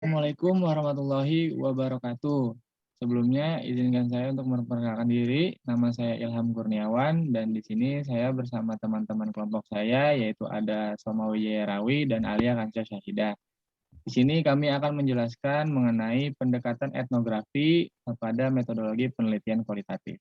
Assalamualaikum warahmatullahi wabarakatuh. Sebelumnya, izinkan saya untuk memperkenalkan diri. Nama saya Ilham Kurniawan, dan di sini saya bersama teman-teman kelompok saya, yaitu ada Soma Wijaya Rawi dan Alia Kansya Syahidah. Di sini kami akan menjelaskan mengenai pendekatan etnografi pada metodologi penelitian kualitatif.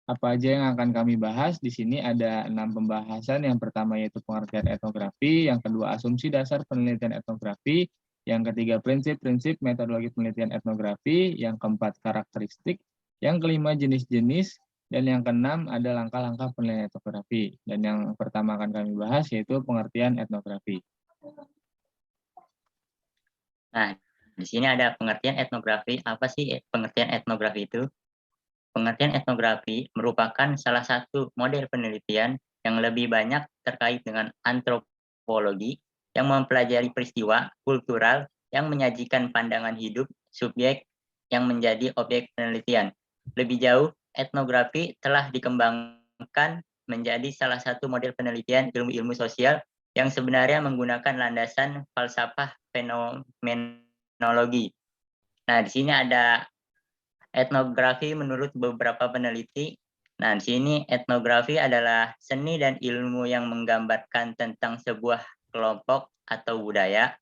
Apa aja yang akan kami bahas? Di sini ada 6 pembahasan. Yang pertama yaitu pengertian etnografi, yang kedua asumsi dasar penelitian etnografi, yang ketiga prinsip-prinsip metodologi penelitian etnografi, yang keempat karakteristik, yang kelima jenis-jenis, dan yang keenam ada langkah-langkah penelitian etnografi. Dan yang pertama akan kami bahas yaitu pengertian etnografi. Nah, di sini ada pengertian etnografi. Apa sih pengertian etnografi itu? Pengertian etnografi merupakan salah satu model penelitian yang lebih banyak terkait dengan antropologi yang mempelajari peristiwa kultural yang menyajikan pandangan hidup subjek yang menjadi objek penelitian. Lebih jauh, etnografi telah dikembangkan menjadi salah satu model penelitian ilmu-ilmu sosial yang sebenarnya menggunakan landasan falsafah fenomenologi. Nah, di sini ada etnografi menurut beberapa peneliti. Nah, di sini etnografi adalah seni dan ilmu yang menggambarkan tentang sebuah kelompok atau budaya.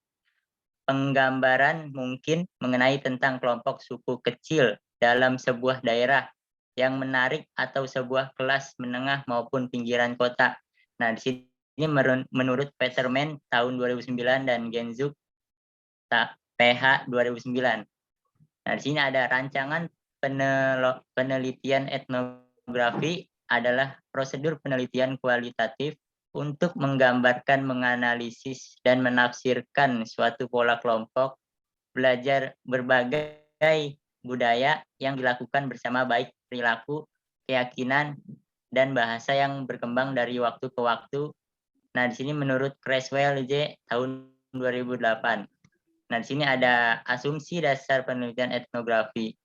Penggambaran mungkin mengenai tentang kelompok suku kecil dalam sebuah daerah yang menarik atau sebuah kelas menengah maupun pinggiran kota. Nah, di sini menurut Peterman tahun 2009 dan Genzuk PH 2009. Nah, di sini ada rancangan penelitian etnografi adalah prosedur penelitian kualitatif untuk menggambarkan, menganalisis, dan menafsirkan suatu pola kelompok, belajar berbagai budaya yang dilakukan bersama baik perilaku, keyakinan, dan bahasa yang berkembang dari waktu ke waktu. Nah, di sini menurut Creswell J. tahun 2008. Nah, di sini ada asumsi dasar penelitian etnografi.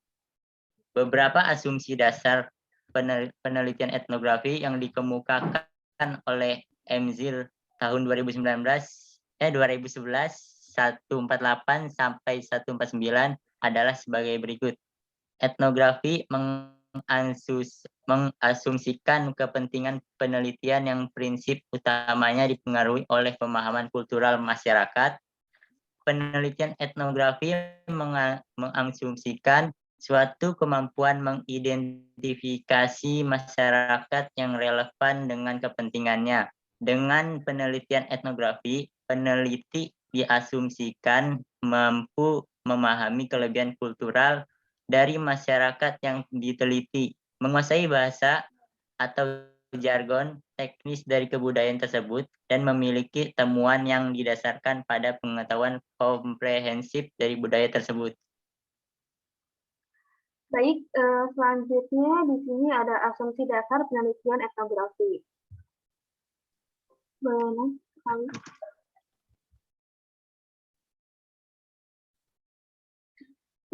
Beberapa asumsi dasar penelitian etnografi yang dikemukakan oleh Emzir tahun 2011 148 sampai 149 adalah sebagai berikut. Etnografi mengasumsikan kepentingan penelitian yang prinsip utamanya dipengaruhi oleh pemahaman kultural masyarakat. Penelitian etnografi mengasumsikan suatu kemampuan mengidentifikasi masyarakat yang relevan dengan kepentingannya. Dengan penelitian etnografi, peneliti diasumsikan mampu memahami kelebihan kultural dari masyarakat yang diteliti, menguasai bahasa atau jargon teknis dari kebudayaan tersebut, dan memiliki temuan yang didasarkan pada pengetahuan komprehensif dari budaya tersebut. Baik, selanjutnya di sini ada asumsi dasar penelitian etnografi. Boleh sekali.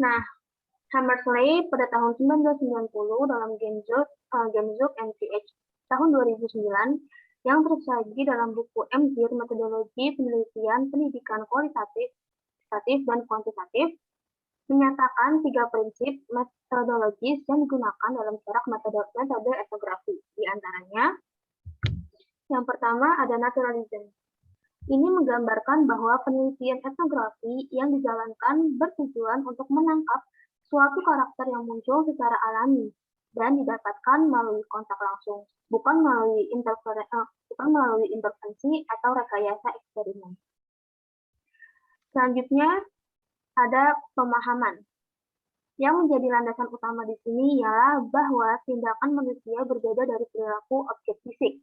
Nah, Hammersley pada tahun 1990 dalam Genzuk MTH tahun 2009 yang tersaji dalam buku Emzir Metodologi Penelitian Pendidikan Kualitatif dan Kuantitatif menyatakan 3 prinsip metodologis yang digunakan dalam corak metode etnografi. Di antaranya, yang pertama ada naturalism. Ini menggambarkan bahwa penelitian etnografi yang dijalankan bertujuan untuk menangkap suatu karakter yang muncul secara alami dan didapatkan melalui kontak langsung, bukan melalui intervensi atau rekayasa eksperimen. Selanjutnya ada pemahaman. Yang menjadi landasan utama di sini ialah bahwa tindakan manusia berbeda dari perilaku objek fisik.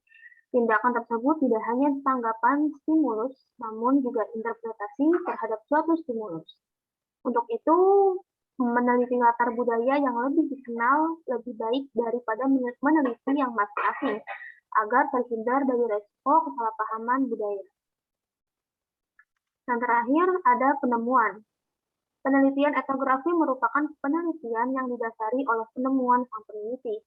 Tindakan tersebut tidak hanya tanggapan stimulus, namun juga interpretasi terhadap suatu stimulus. Untuk itu, meneliti latar budaya yang lebih dikenal lebih baik daripada meneliti yang masih asing, agar terhindar dari resiko kesalahpahaman budaya. Dan terakhir, ada penemuan. Penelitian etnografi merupakan penelitian yang didasari oleh penemuan sang peneliti.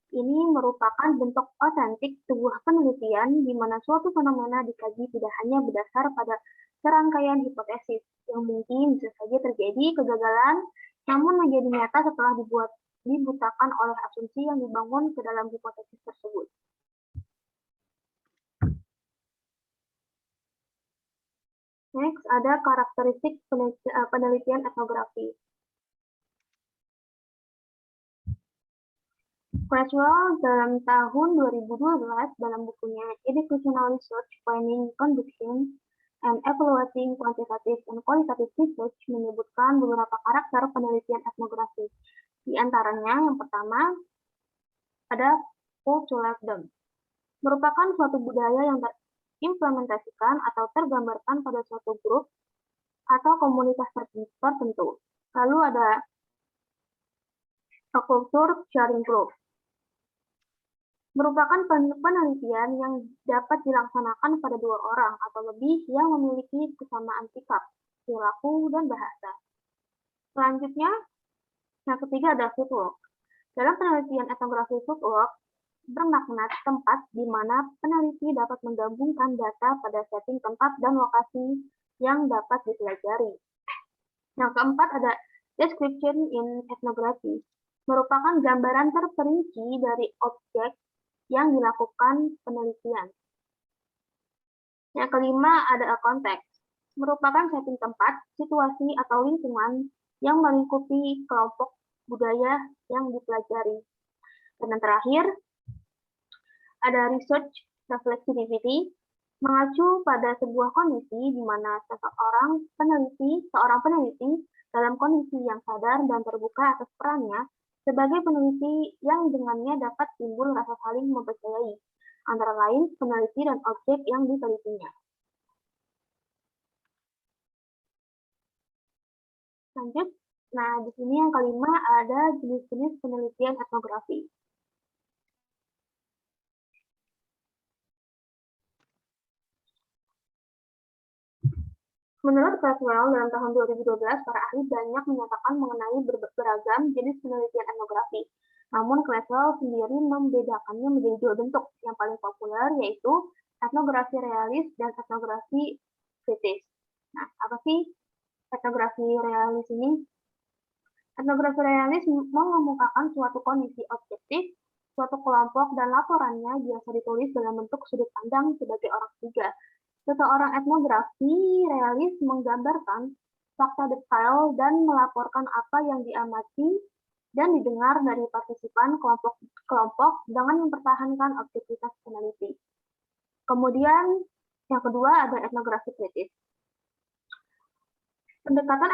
ini merupakan bentuk otentik sebuah penelitian di mana suatu fenomena dikaji tidak hanya berdasar pada serangkaian hipotesis yang mungkin bisa saja terjadi kegagalan, namun menjadi nyata setelah dibutakan oleh asumsi yang dibangun ke dalam hipotesis tersebut. Next, ada karakteristik penelitian etnografi. Creswell dalam tahun 2012 dalam bukunya Educational Research Planning, Conducting, and Evaluating Quantitative and Qualitative Research menyebutkan beberapa karakter penelitian etnografi. Di antaranya yang pertama ada culturalism, merupakan suatu budaya yang terimplementasikan atau tergambarkan pada suatu grup atau komunitas tertentu. Lalu ada a culture sharing group, merupakan penelitian yang dapat dilaksanakan pada dua orang atau lebih yang memiliki kesamaan sikap, perilaku, dan bahasa. Selanjutnya, yang ketiga ada footwork. Dalam penelitian etnografi, footwork bermakna tempat di mana peneliti dapat menggabungkan data pada setting tempat dan lokasi yang dapat dipelajari. Yang keempat ada description in ethnography, merupakan gambaran terperinci dari objek yang dilakukan penelitian. Yang kelima ada konteks, merupakan setting tempat, situasi, atau lingkungan yang melingkupi kelompok budaya yang dipelajari. Dan yang terakhir, ada research reflexivity, mengacu pada sebuah kondisi di mana seorang peneliti dalam kondisi yang sadar dan terbuka atas perannya sebagai peneliti yang dengannya dapat timbul rasa saling mempercayai, antara lain peneliti dan objek yang ditelitinya. Lanjut, nah di sini yang kelima ada jenis-jenis penelitian etnografi. Menurut Creswell, dalam tahun 2012, para ahli banyak menyatakan mengenai beragam jenis penelitian etnografi. Namun, Creswell sendiri membedakannya menjadi dua bentuk. Yang paling populer yaitu etnografi realis dan etnografi kritis. Nah, apa sih etnografi realis ini? Etnografi realis mengemukakan suatu kondisi objektif, suatu kelompok, dan laporannya biasa ditulis dalam bentuk sudut pandang sebagai orang ketiga. Seseorang etnografi realis menggambarkan fakta detail dan melaporkan apa yang diamati dan didengar dari partisipan kelompok dengan mempertahankan objektivitas peneliti. Kemudian yang kedua ada etnografi kritis. Pendekatan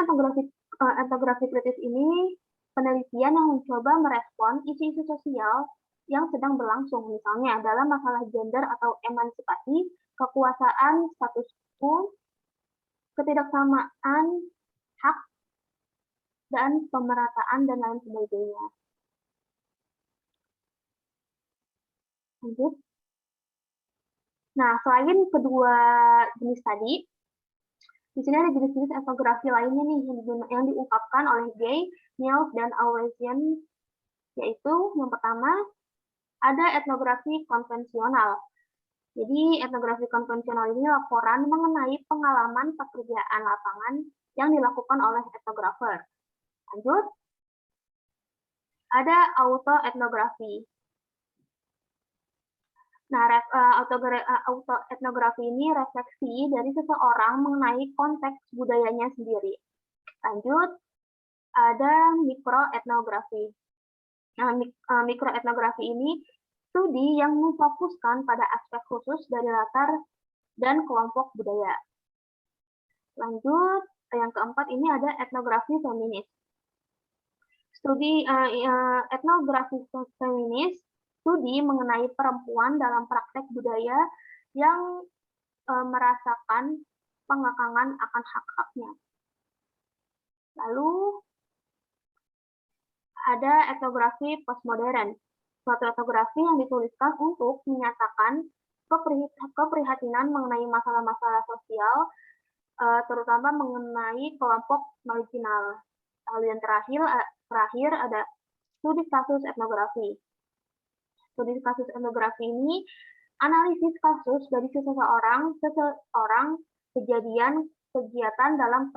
etnografi kritis ini penelitian yang mencoba merespon isu-isu sosial yang sedang berlangsung, misalnya dalam masalah gender atau emansipasi, kekuasaan, status quo, ketidaksamaan hak, dan pemerataan, dan lain sebagainya. Lanjut. Nah, selain kedua jenis tadi, di sini ada jenis-jenis etnografi lainnya nih yang diungkapkan oleh Gay, Niels, dan Aurelian, yaitu yang pertama ada etnografi konvensional. Jadi etnografi konvensional ini laporan mengenai pengalaman pekerjaan lapangan yang dilakukan oleh etnografer. Lanjut, ada autoetnografi. Nah, autoetnografi ini refleksi dari seseorang mengenai konteks budayanya sendiri. Lanjut, ada mikroetnografi. Nah, mikroetnografi ini studi yang memfokuskan pada aspek khusus dari latar dan kelompok budaya. Lanjut, yang keempat ini ada etnografi feminis. Studi etnografi feminis, studi mengenai perempuan dalam praktek budaya yang merasakan pengekangan akan hak-haknya. Lalu, ada etnografi postmodern. Suatu etnografi yang dituliskan untuk menyatakan keprihatinan mengenai masalah-masalah sosial, terutama mengenai kelompok marginal. Lalu yang terakhir ada studi status etnografi. Studi kasus etnografi ini analisis kasus dari seseorang, kejadian, kegiatan dalam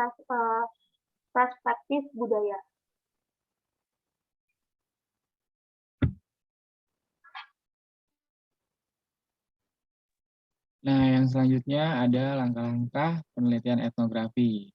perspektif budaya. Nah, yang selanjutnya ada langkah-langkah penelitian etnografi.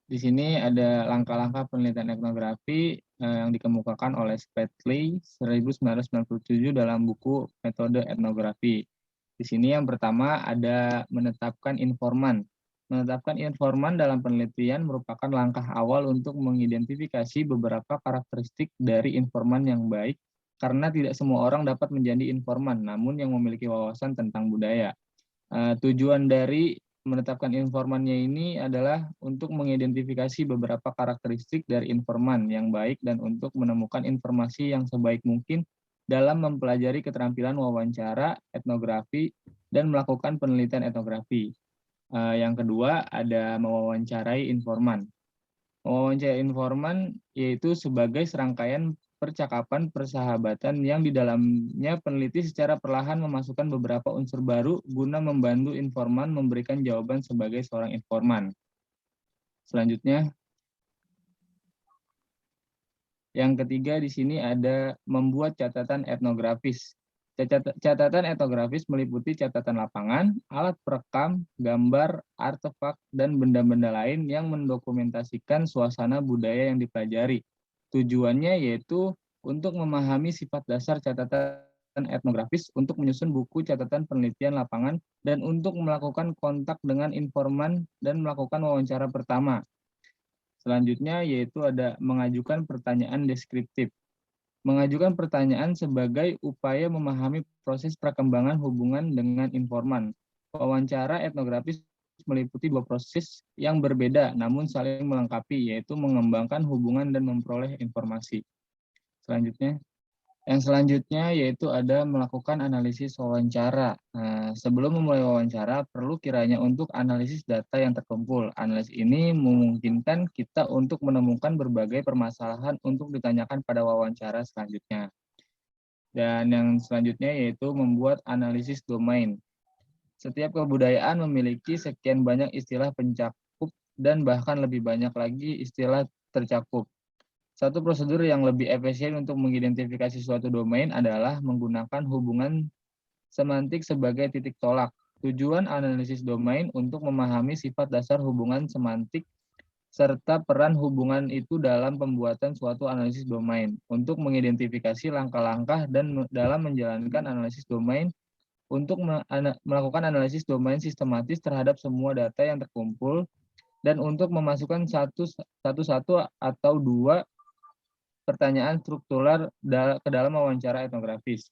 Di sini ada langkah-langkah penelitian etnografi yang dikemukakan oleh Spradley 1997 dalam buku Metode Etnografi. Di sini yang pertama ada menetapkan informan. Menetapkan informan dalam penelitian merupakan langkah awal untuk mengidentifikasi beberapa karakteristik dari informan yang baik, karena tidak semua orang dapat menjadi informan, namun yang memiliki wawasan tentang budaya. Tujuan dari menetapkan informannya ini adalah untuk mengidentifikasi beberapa karakteristik dari informan yang baik dan untuk menemukan informasi yang sebaik mungkin dalam mempelajari keterampilan wawancara, etnografi, dan melakukan penelitian etnografi. Yang kedua ada mewawancarai informan. Mewawancarai informan yaitu sebagai serangkaian percakapan persahabatan yang di dalamnya peneliti secara perlahan memasukkan beberapa unsur baru guna membantu informan memberikan jawaban sebagai seorang informan. Selanjutnya, yang ketiga di sini ada membuat catatan etnografis. Catatan etnografis meliputi catatan lapangan, alat perekam, gambar, artefak, dan benda-benda lain yang mendokumentasikan suasana budaya yang dipelajari. Tujuannya yaitu untuk memahami sifat dasar catatan etnografis, untuk menyusun buku catatan penelitian lapangan, dan untuk melakukan kontak dengan informan dan melakukan wawancara pertama. Selanjutnya yaitu ada mengajukan pertanyaan deskriptif. Mengajukan pertanyaan sebagai upaya memahami proses perkembangan hubungan dengan informan. Wawancara etnografis meliputi dua proses yang berbeda namun saling melengkapi, yaitu mengembangkan hubungan dan memperoleh informasi. Yang selanjutnya yaitu ada melakukan analisis wawancara. Sebelum memulai wawancara, perlu kiranya untuk analisis data yang terkumpul. Analisis ini memungkinkan kita untuk menemukan berbagai permasalahan untuk ditanyakan pada wawancara selanjutnya. Dan yang selanjutnya yaitu membuat analisis domain. Setiap kebudayaan memiliki sekian banyak istilah pencakup dan bahkan lebih banyak lagi istilah tercakup. Satu prosedur yang lebih efisien untuk mengidentifikasi suatu domain adalah menggunakan hubungan semantik sebagai titik tolak. Tujuan analisis domain untuk memahami sifat dasar hubungan semantik serta peran hubungan itu dalam pembuatan suatu analisis domain. Untuk mengidentifikasi langkah-langkah dan dalam menjalankan analisis domain, untuk melakukan analisis domain sistematis terhadap semua data yang terkumpul, dan untuk memasukkan satu atau dua pertanyaan struktural ke dalam wawancara etnografis.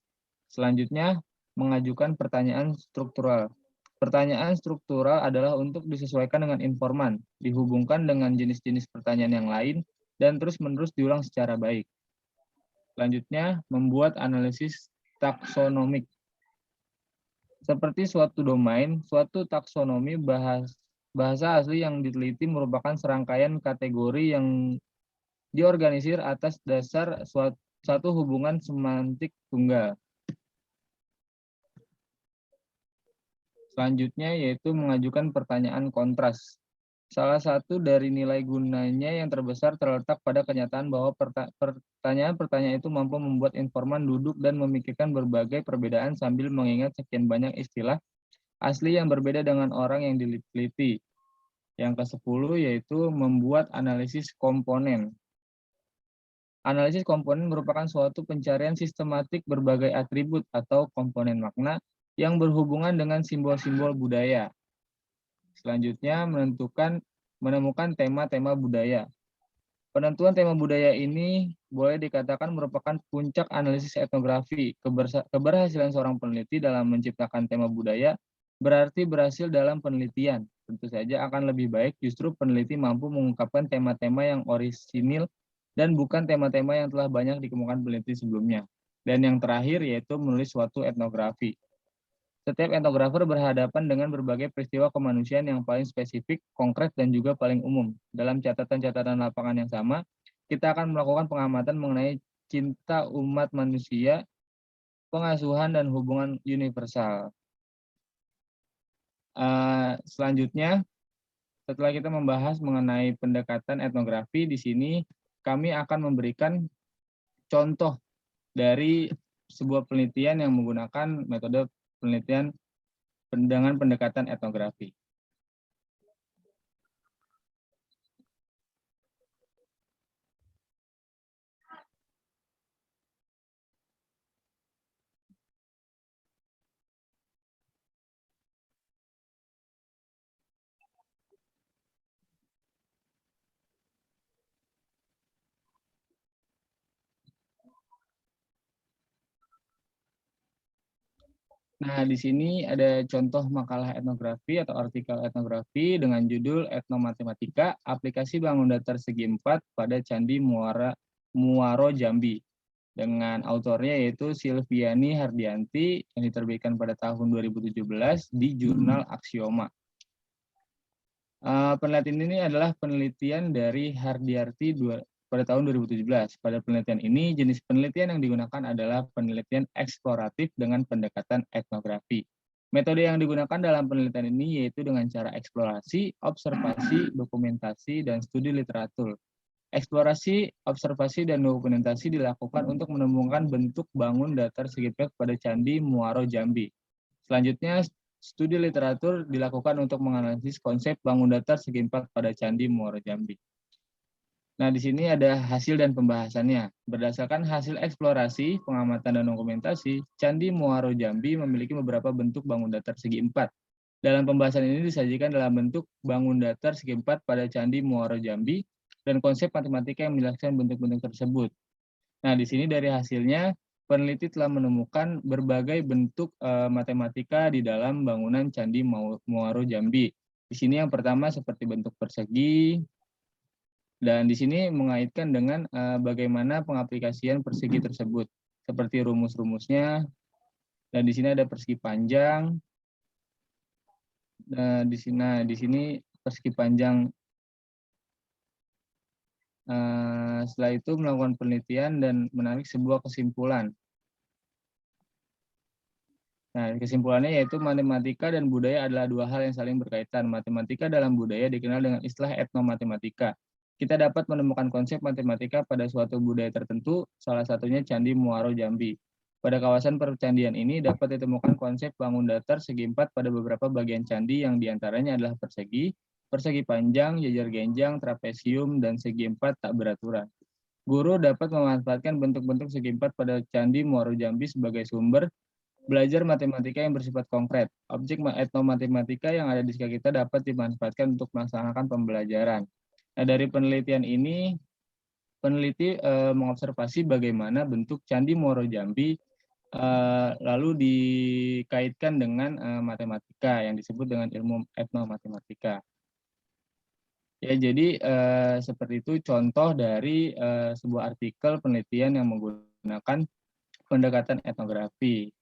Selanjutnya, mengajukan pertanyaan struktural. Pertanyaan struktural adalah untuk disesuaikan dengan informan, dihubungkan dengan jenis-jenis pertanyaan yang lain, dan terus-menerus diulang secara baik. Selanjutnya, membuat analisis taksonomik. Seperti suatu domain, suatu taksonomi bahasa asli yang diteliti merupakan serangkaian kategori yang diorganisir atas dasar satu hubungan semantik tunggal. Selanjutnya yaitu mengajukan pertanyaan kontras. Salah satu dari nilai gunanya yang terbesar terletak pada kenyataan bahwa pertanyaan-pertanyaan itu mampu membuat informan duduk dan memikirkan berbagai perbedaan sambil mengingat sekian banyak istilah asli yang berbeda dengan orang yang diteliti. Yang ke-10 yaitu membuat analisis komponen. Analisis komponen merupakan suatu pencarian sistematik berbagai atribut atau komponen makna yang berhubungan dengan simbol-simbol budaya. Selanjutnya, menemukan tema-tema budaya. Penentuan tema budaya ini boleh dikatakan merupakan puncak analisis etnografi. Keberhasilan seorang peneliti dalam menciptakan tema budaya berarti berhasil dalam penelitian. Tentu saja akan lebih baik justru peneliti mampu mengungkapkan tema-tema yang orisinil dan bukan tema-tema yang telah banyak dikemukakan peneliti sebelumnya. Dan yang terakhir yaitu menulis suatu etnografi. Setiap etnografer berhadapan dengan berbagai peristiwa kemanusiaan yang paling spesifik, konkret, dan juga paling umum. Dalam catatan-catatan lapangan yang sama, kita akan melakukan pengamatan mengenai cinta umat manusia, pengasuhan, dan hubungan universal. Selanjutnya, setelah kita membahas mengenai pendekatan etnografi, di sini kami akan memberikan contoh dari sebuah penelitian yang menggunakan metode penelitian dengan pendekatan etnografi. Nah, di sini ada contoh makalah etnografi atau artikel etnografi dengan judul Etnomatematika, Aplikasi Bangun Datar Segi 4 pada Candi Muaro Jambi. Dengan autornya yaitu Silviani Hardianti yang diterbitkan pada tahun 2017 di jurnal Axioma. Penelitian ini adalah penelitian dari Hardiarti pada tahun 2017. Pada penelitian ini, jenis penelitian yang digunakan adalah penelitian eksploratif dengan pendekatan etnografi. Metode yang digunakan dalam penelitian ini yaitu dengan cara eksplorasi, observasi, dokumentasi, dan studi literatur. Eksplorasi, observasi, dan dokumentasi dilakukan untuk menemukan bentuk bangun datar segi empat pada Candi Muaro Jambi. Selanjutnya, studi literatur dilakukan untuk menganalisis konsep bangun datar segi empat pada Candi Muaro Jambi. Nah, di sini ada hasil dan pembahasannya. Berdasarkan hasil eksplorasi, pengamatan, dan dokumentasi, Candi Muaro Jambi memiliki beberapa bentuk bangun datar segi empat. Dalam pembahasan ini disajikan dalam bentuk bangun datar segi empat pada Candi Muaro Jambi dan konsep matematika yang menjelaskan bentuk-bentuk tersebut. Nah, di sini dari hasilnya, peneliti telah menemukan berbagai bentuk matematika di dalam bangunan Candi Muaro Jambi. Di sini yang pertama seperti bentuk persegi, dan di sini mengaitkan dengan bagaimana pengaplikasian persegi tersebut, seperti rumus-rumusnya. Dan di sini ada persegi panjang. Di sini persegi panjang. Setelah itu melakukan penelitian dan menarik sebuah kesimpulan. Nah, kesimpulannya yaitu matematika dan budaya adalah dua hal yang saling berkaitan. Matematika dalam budaya dikenal dengan istilah etnomatematika. Kita dapat menemukan konsep matematika pada suatu budaya tertentu, salah satunya Candi Muaro Jambi. Pada kawasan percandian ini dapat ditemukan konsep bangun datar segi empat pada beberapa bagian candi yang diantaranya adalah persegi, persegi panjang, jajar genjang, trapesium, dan segi empat tak beraturan. Guru dapat memanfaatkan bentuk-bentuk segi empat pada Candi Muaro Jambi sebagai sumber belajar matematika yang bersifat konkret. Objek etnomatematika yang ada di sekitar kita dapat dimanfaatkan untuk melaksanakan pembelajaran. Nah, dari penelitian ini, peneliti mengobservasi bagaimana bentuk Candi Muaro Jambi lalu dikaitkan dengan matematika yang disebut dengan ilmu etnomatematika. Ya, jadi seperti itu contoh dari sebuah artikel penelitian yang menggunakan pendekatan etnografi.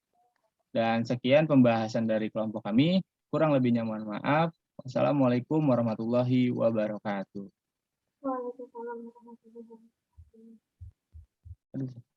Dan sekian pembahasan dari kelompok kami. Kurang lebihnya mohon maaf. Wassalamualaikum warahmatullahi wabarakatuh. Waalaikumsalam warahmatullahi wabarakatuh.